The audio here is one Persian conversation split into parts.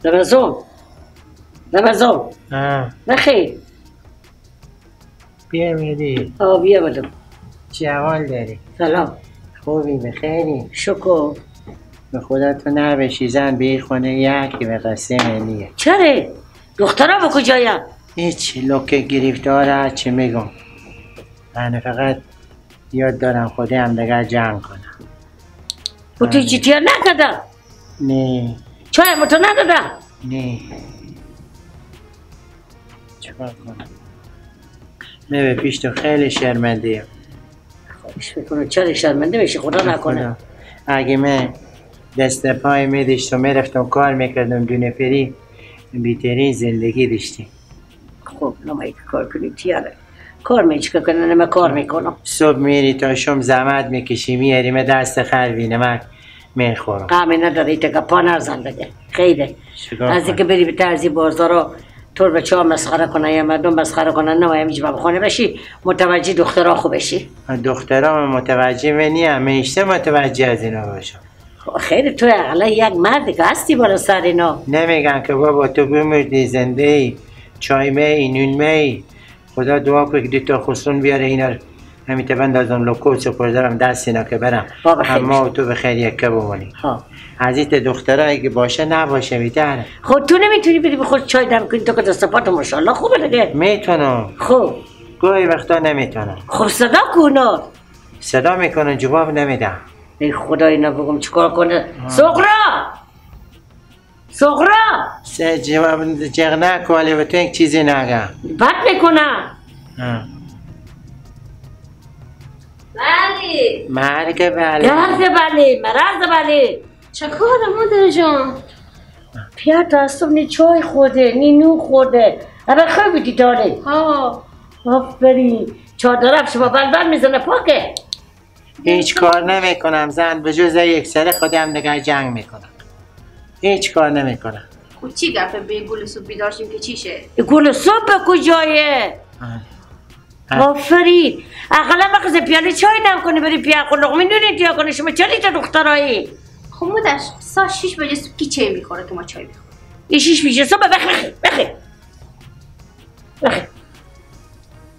رمضان نخیر بیا میدی بیا بدم. چه احوال داری؟ سلام. خوبی بخیری؟ شکر. به خدا تو نبشی زن به این خونه یکی به قصه منیه. چرا؟ دخترها به کجایم؟ هیچ لکه گرفتاره چه میگم. من فقط یاد دارم خودی هم دیگر جمع کنم. و تو جیتیا نکردم؟ نه. چایم تو ندادم؟ نه. چکار کنم؟ نه به پیش تو خیلی شرمنده. خواهش میکنم چرا شرمنده بشی خدا نکنه. اگه من دست پای میداشتم میرفتم کار میکردم دونه پری بیترین زندگی داشتی. خب نمایی که کار کنی تیاره کار میچکه کنه نمه کار میکنم. صبح میری تا شم زحمت میکشی میاری من دست خروی نمک میخورم. قهمی نداره ایتا که پا نرزن دیگه خیره. از اینکه بری به ترزی بازارا طور بچه ها مسخره کنن یا مردم مسخره کنن نمایم اینجا بخونه بشی متوجه دخترها خوب بشی. دخترها متوجه منی همیشه متوجه از اینا باشم. خیلی تو اقلا یک مردی که هستی بالا سر اینا. نمیگن که بابا تو بمردی زنده ای چای می نون می خدا دعا کنه که دیتا خسرون بیاره اینا همیته بندازم لکو سپردارم دست اینا که برم اما تو بخیر یکه بمونی. از این دخترهایی که باشه نباشه میتره. خود تو نمیتونی بری به خود چای دم کنی تو که دستپات ماشاءالله خوبه دیگه. میتونم. خب گاهی وقتا نمیتونم. خب صدا کنه. صدا میکنه جواب نمیدم. ای خدا اینا بگم چیکار کنه. سغرا سه جواب جغ نکو ولی به تو یک چیزی نگم. بد میکنم. بله. مرگ بله. مرض بله. چه کاره مادر جان؟ پیات از نی چای خورده نی نون خورده. اما خوبی دیداره. آفرین. چادرم شما بلبل میزنه پاکه. هیچ کار نمی کنم زن به جز یک سره خودم دیگر جنگ میکنم. هیچ کار نمی کنم. خود چی گفته به گل صبح بیدارشیم که چیشه؟ گل صبح به کجایه؟ آفرین. اقلا مقصد پیاله چای نم کنی بری پیاله خلق میدونی تیا کنی شما چلی تا دخترایی؟ خب مادر ساعت 6 بجه صبح کی چای میخوره که ما چای بخوریم؟ این 6 بجه صبح بخیر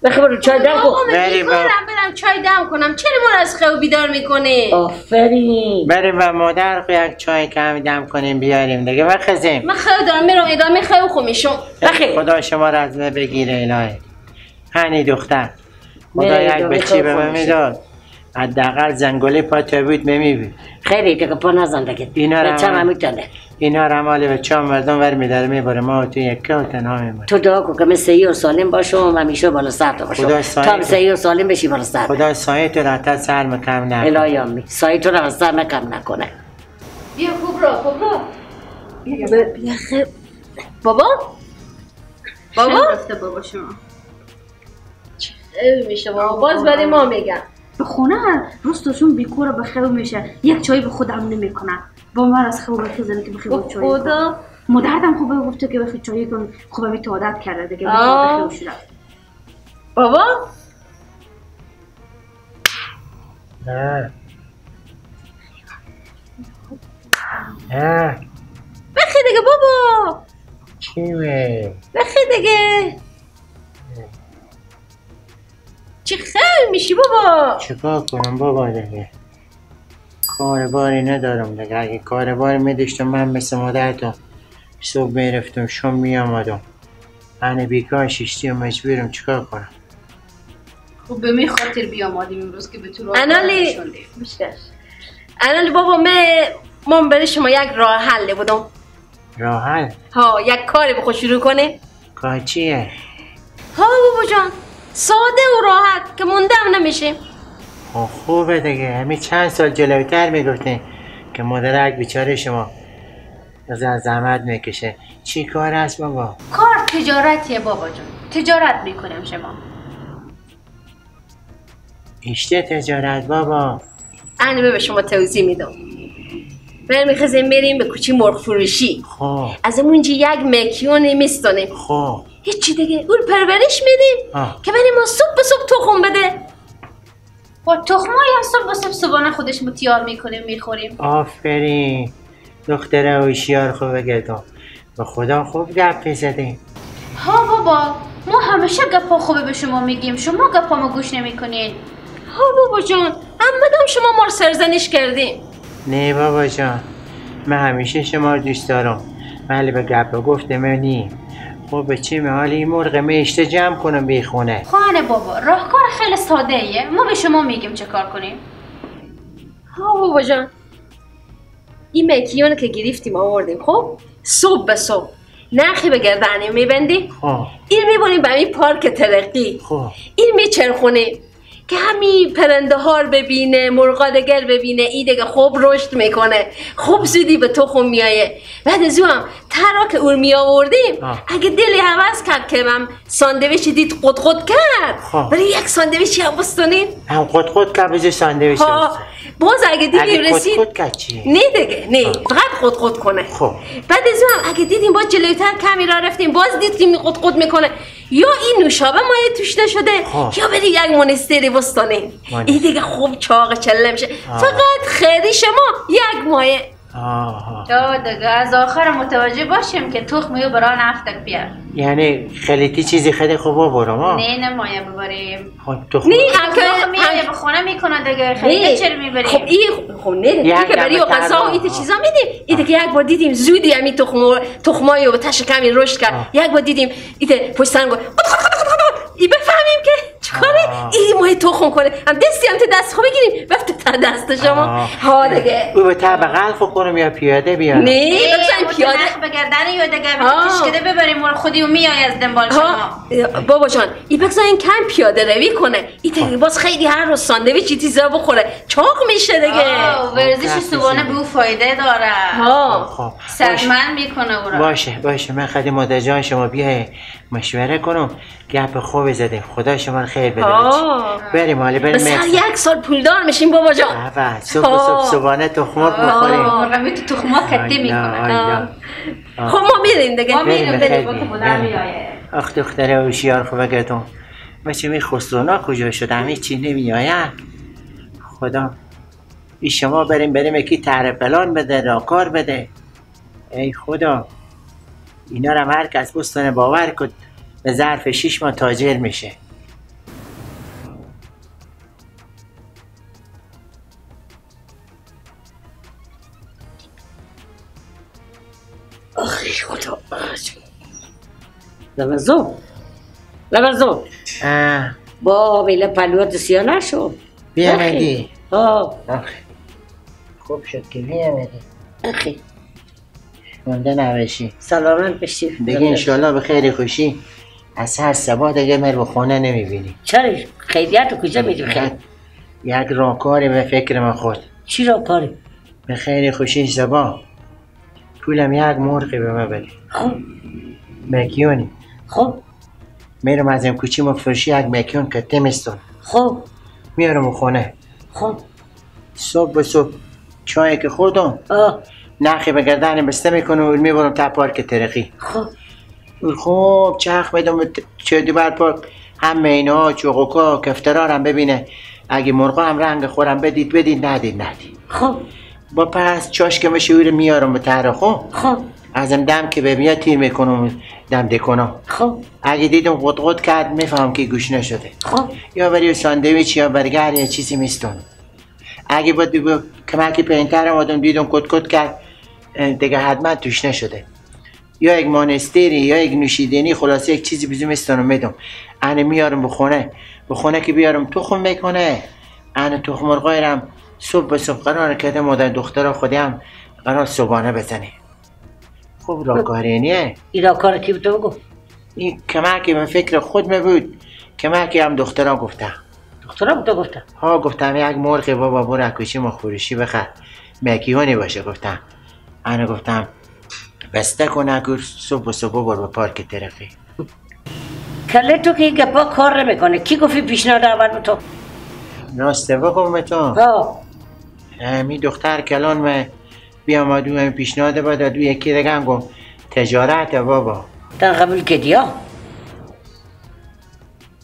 برو چای دم کن. برم چای دم کنم. چرا ما رو از خواب بیدار میکنه؟ آفرین. بریم و مادر خو یک چای کمی دم کنیم بیاریم دیگه بخزیم. من خواب دارم میرم ادامه خواب خومیشم. خدا شما را از من بگیره الهی. هنی دختر خدا یک بچی به من میداد حداقل زنگوله پا تا بود میبود. خیلی دیگه پا نزن دیگه بچه هم میتونه. اینا را مال بچه هم مردم ور میداره میباره ما تو یکه و تنها میباره. تو دعا کن که من صحیح و سالم باشم همیشه بالا سر تو باشم تا هم صحیح و سالم بشی بالا سر. خدا سایه تو را تا سر مکم نکنه. الهی آمین. سایه تو را سر مکم نکنه. بیا خوب را بیا خیلی. بابا رفته بابا شما میشه بابا باز برای ما میگن به خونه روستاشون بیکوره به خواب میشه یک چای به خودم نمیکنن با من از خواب بخیزنه که بخواب چای خدا مادرم خوبه گفته که بخواب چای کن خوبه می تو عادت کرده دیگه بخواب شده بابا بخی دیگه بابا چیه؟ بخی دیگه چی خیلی میشی بابا؟ چیکار کنم بابا دیگه کار باری ندارم دیگه اگه کار باری میداشتم من مثل مادرتون صبح میرفتم شم میامدم من بیکار ششتی و مجبورم چیکار کنم. خب به می خاطر بیامادیم امروز که به تو راه انالی بابا من برای شما یک راه حل بودم. راه حل؟ یک کاری بخواد شروع کنه. کار چیه؟ بابا جان ساده و راحت که موندم نمیشه. خوبه دیگه همین چند سال جلوتر میگفتین که مادرک بیچاره شما از زحمت میکشه. چی کار است بابا؟ کار تجارتیه بابا جان تجارت میکنم شما. اشته تجارت بابا؟ به شما توضیح میدم. میخوازیم بریم به کوچی مرغ فروشی. از اونجا یک مکیون میستانیم. هیچی دیگه اون پرورش میدیم که بریم ما صبح به صبح تخم بده. با تخمایی هم صبح به صبح صبحانه خودش متیار میکنیم میخوریم. آفرین دختره هوشیار خوبه گردم. به خدا خوب گپ زدی. ها بابا، ما همیشه گپا خوبه به شما میگیم، شما گپا ما گوش نمیکنین. ها بابا جان، همدم شما ما رو سرزنش کردیم. نه بابا جان، من همیشه شما رو دوست دارم، ولی به گپ گفته منی. خب به چی حال این مرغ میشته جمع کنم بیخونه؟ خانه بابا، راهکار خیلی ساده ایه، ما به شما میگیم چه کار کنیم. ها بابا جان، این مکیون که گرفتیم آوردیم، خب صبح به صبح نخی به گردنی میبندیم، این میبونیم به این پارک ترقی، این میچرخونیم که همین پرنده ها رو ببینه، مرغا دگر ببینه، این دیگه خوب رشد میکنه، خوب زودی به تخم میایه. بعد از اون ترا که اون می آوردیم، اگه دلی حوض کرد که من ساندویچ دید قد کرد، برای یک ساندویچ هم بستونیم. هم قد کرد بجای ساندویچ باز اگه دیدیم رسید قد کرد چی؟ نه دیگه، نه فقط قد کنه. بعد از اون اگه دیدیم باز جلویتر کمی را رفتیم، باز دیدیم قد میکنه، یا این نوشابه مایه توش نشده، یا بری یک مونستری بستانیم، این دیگه خوب چاق چله میشه. فقط خیلی شما یک مایه. تو دیگه از آخر متوجه باشیم که تخمیو برای نفتک بیار. یعنی خیلیتی چیزی خیلی خوبا برام. نه مایه ببریم. تخم نه میایه به خونه میکنه دیگه، خیلی چرا میبریم؟ خب این خب نه که برای غذا و این چیزا میدیم. این دیگه یک بار دیدیم زودی همین تخمایو به تش کمی رشد کرد، یک بار دیدیم این پشت سر ای بفهمیم که چکاره این ماه تخم کنه، هم دستی هم دست خوب بگیریم بفته تا دست شما. ها دیگه او به تا بغل خو کنم یا پیاده بیارم؟ نه بگذاریم پیاده بگردن یا دیگه کشکده ببریم و خودی و میای از دنبال شما. بابا جان این بگذاریم کم پیاده روی کنه، این دیگه باز خیلی هر روز ساندویچ چیزا بخوره چاق میشه دیگه. ورزش صبحانه به او فایده داره. ها صحتمند میکنه او را. باشه من خیلی مادر جان شما بیای مشوره کنم، گپ خوب زده، خدا شما رو خیر بده. بریم حالا بریم. سر یک سال پولدار میشیم بابا جان. صبحانه تخمات بخوریم. رمی تو تخمات کتی میکنه. خب ما میریم دیگه. ما میریم با که مادر میایه. آخ دختره هوشیار خوبه گردم. بچه می خسرونا کجا شد؟ همه چی نمیایه. خدا ای شما بریم یکی طرح پلان بده، راهکار بده. ای خدا اینا رو هر کس بستانه باور کن به ظرف 6 ماه تاجر میشه. آخی خدا لبزو با بیله پلوات سیاه نشو بیامدی. آخی خوب شد که بیامدی. آخی مونده نوشی سلامت بشی دیگه انشالله به خیر خوشی از هر صبح دیگه مر به خونه نمیبینی. چرا؟ خیریت رو کجا میدیم خیر؟ یک راهکاری به فکر من خود. چی راهکاری؟ به خیر خوشی صبح پولم یک مرغی به من بده. خب مکیونی. خب میرم از این کوچی مفروشی یک مکیون کته میستون. خب میارم خونه. خب صبح به صبح چایی که خوردم نخی به گردن بسته میکنم و میبرم تا پارک ترقی. خب چرخ میدم چه دیبر پارک هم مینه چوقوکا کفترار هم ببینه، اگه مرغا هم رنگ خورم بدید ندید. خب با پس چاشک مشهور میارم به طرح. خب ازم دم که ببینه تیر میکنم دم دکنم. خب اگه دیدم قد کرد میفهم که گوش نشده. خب یا برای ساندویچ یا برگر یا چیزی میستون. اگه با کمکی پینتر آدم دیدم کد کرد دیگه حتما توش نشده. یا یک مانستری یا یک نوشیدنی، خلاصه یک چیزی بزو میستانم میدم. انا میارم به خونه که بیارم تخم میکنه. انا تخم مرغای رم صبح به صبح قرار کرده مادر دخترها خودم قرار صبحانه بزنه. خوب راهکاری نیه؟ این راهکار کی بود بگو؟ این کمکی من فکر خود میبود، کمکی هم دخترها گفته. دخترها بود گفته؟ ها گفتم یک مرغ بابا برو اکوچی مخوروشی بخر مکیونی باشه. گفتم انا گفتم بسته کنه اگر صبح بر به پارک ترقی. کله تو که این گپا کار نمیکنه، کی گفتی پیشنهاد اول به تو؟ راسته بگم تو می دختر کلان من بیامد و پیشنهاد بده دو یکی دیگه هم گم تجارت بابا. تا قبول کردی ها؟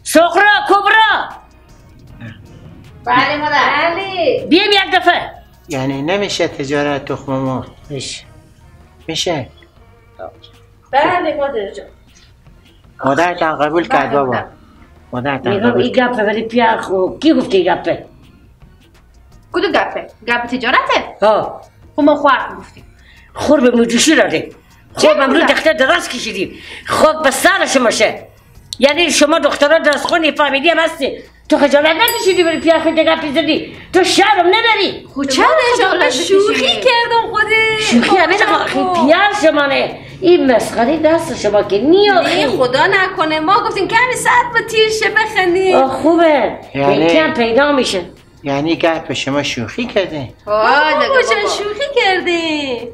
سخرا کبرا بله مادر. بیایم یک دفعه. یعنی نمیشه تجارت تخم مرغ؟ میشه. بله مادر جان. مادرتان قبول کرد بابا. مادرتان میگم قبول این گپه ولی پیا خو کی گفته این گپه؟ کدو گپه؟ گپ تجارته؟ ها خب ما خواهر گفتیم. خور به موجوشی دادیم. خب ممنون دختر درست کشیدیم. خب به سر شما شه. یعنی شما دخترها درست خونی فامیلی هم هستی. تو خجالت نکشیدی بری پیا خود گپی زدی. تو شرم نبری. خب چرا شما شوخی کردم خوده؟ شوخی همین پیا شما نه. این مسخره دست شما که نه خدا نکنه ما گفتیم کمی ساعت با تیر شه بخندیم. خوبه. کم پیدا میشه. یعنی گپ شما شوخی کرده؟ بابا شوخی کرده.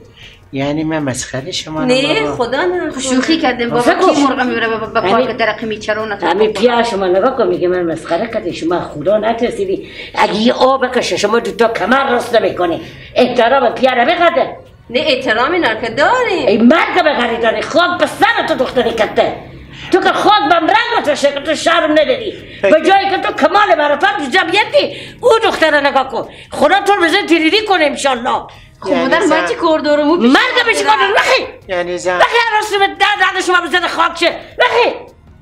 یعنی من مسخره شما نه خدا نه شوخی کردیم بابا کی مرغ میبره با پارک درق میچرونه. همین پیا شما نگاه کن میگه من مسخره کردی شما خدا نترسیدی. اگه یه آب بکشه شما دوتا کمر راست نمیکنی. احترام پیا رو بقدر. نه احترامی نرکه داریم. ای مرگ بغری داری خاک به سر تو دختری کته. تو که خاک بم رنگ بتشه که تو شرم نداری. به جایی که تو کمال معرفت تو جمعیتی او دختره نگاه کن. خدا تو رو بزن تیریری کنه انشالله. خب مادر من چی کار دارم؟ مرگ بشه کار دارم بخی. یعنی زن بخی عراس به درد شما بزن خاک شه. بخی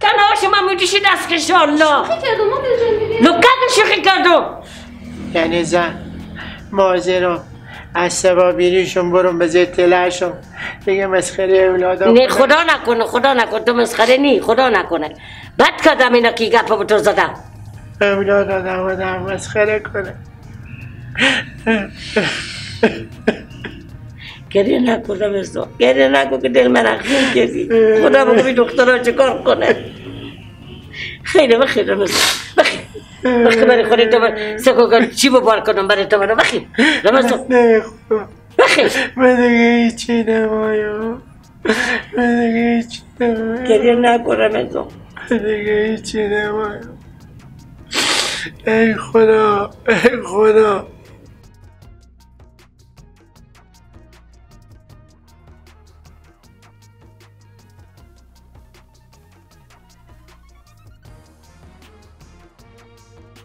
کنه شما میدیشی دست کشه الله. شوخی کردم مادر جان دیگه. لکه شوخی کردم. یعنی زن مازرو از سوابیریشون برون به زیر تلهشون دیگه مسخره اولادا نه خدا نکنه خدا نکنه تو مسخره نی خدا نکنه بد کردم اینا که گپا به تو زدم اولاد آدم مسخره کنه گریه نکنم ازدو گریه نکن که دل من اخیر کردی خدا بگوی دخترها چه کار کنه خیلی بخیر بخیر بخیر برای خودی تو سکو چی ببار کنم برای تو برای بخیر رمزو نه خدا بخیر من دیگه هیچی نمایم من دیگه هیچی نمایم گریه نکنم ازدو من دیگه هیچی نمایم ای خدا ای خدا